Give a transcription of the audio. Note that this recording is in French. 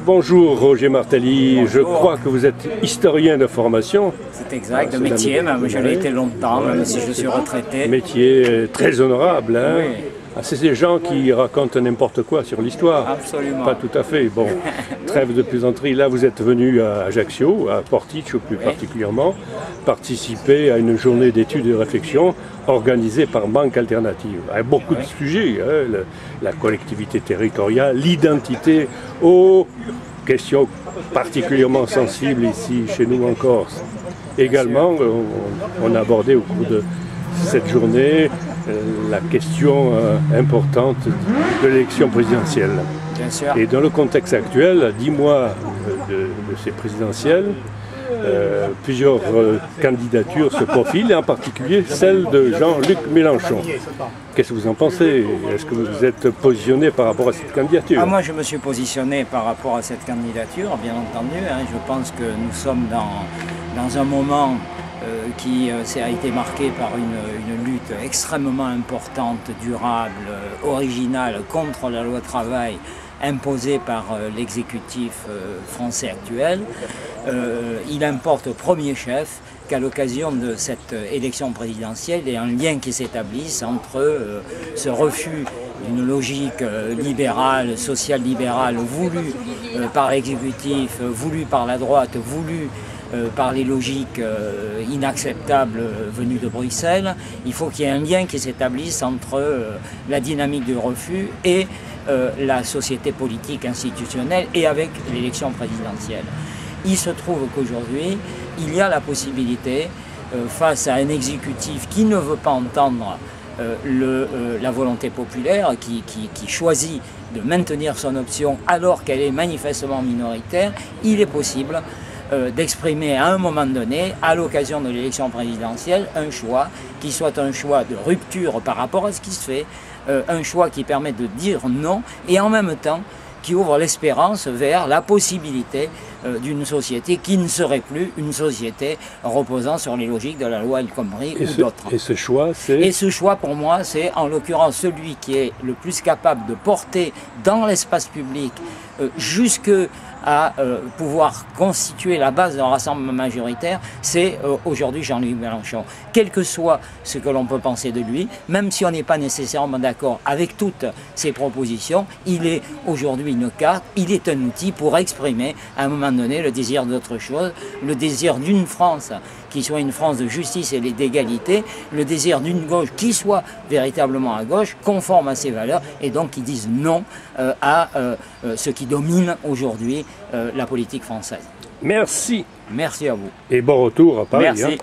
Bonjour Roger Martelly, Bonjour. Je crois que vous êtes historien de formation. C'est exact, de métier même, je l'ai été longtemps, même si je suis retraité. Métier très honorable, hein. Oui. Ah, c'est ces gens qui racontent n'importe quoi sur l'histoire. Absolument. Pas tout à fait. Bon, trêve de plaisanterie. Là, vous êtes venu à Ajaccio, à Portici plus particulièrement, participer à une journée d'études et de réflexion organisée par Banque Alternative. Avec beaucoup de sujets, hein, la collectivité territoriale, l'identité, aux questions particulièrement sensibles ici, chez nous en Corse. Également, on a abordé au cours de cette journée la question importante de l'élection présidentielle. Bien sûr. Et dans le contexte actuel, 10 mois de ces présidentielles, plusieurs candidatures se profilent, et en particulier celle de Jean-Luc Mélenchon. Qu'est-ce que vous en pensez? Est-ce que vous êtes positionné par rapport à cette candidature? Moi, je me suis positionné par rapport à cette candidature, bien entendu. Je pense que nous sommes dans un moment qui a été marqué par une lutte extrêmement importante, durable, originale contre la loi travail imposée par l'exécutif français actuel. Il importe au premier chef qu'à l'occasion de cette élection présidentielle, il y ait un lien qui s'établisse entre ce refus d'une logique libérale, social-libérale, voulue par l'exécutif, voulue par la droite, voulue par les logiques inacceptables venues de Bruxelles. Il faut qu'il y ait un lien qui s'établisse entre la dynamique du refus et la société politique institutionnelle et avec l'élection présidentielle. Il se trouve qu'aujourd'hui, il y a la possibilité, face à un exécutif qui ne veut pas entendre la volonté populaire, qui choisit de maintenir son option alors qu'elle est manifestement minoritaire, il est possible d'exprimer à un moment donné, à l'occasion de l'élection présidentielle, un choix qui soit un choix de rupture par rapport à ce qui se fait, un choix qui permet de dire non et en même temps qui ouvre l'espérance vers la possibilité d'une société qui ne serait plus une société reposant sur les logiques de la loi El Khomri ou d'autres. Et ce choix, c'est... Et ce choix, pour moi, c'est en l'occurrence celui qui est le plus capable de porter dans l'espace public jusque à pouvoir constituer la base d'un rassemblement majoritaire, c'est aujourd'hui Jean-Luc Mélenchon. Quel que soit ce que l'on peut penser de lui, même si on n'est pas nécessairement d'accord avec toutes ses propositions, il est aujourd'hui une carte, il est un outil pour exprimer à un moment donné le désir d'autre chose, le désir d'une France qui soit une France de justice et d'égalité, le désir d'une gauche qui soit véritablement à gauche, conforme à ses valeurs, et donc qui dise non à ce qui domine aujourd'hui la politique française. Merci. Merci à vous. Et bon retour à Paris. Merci.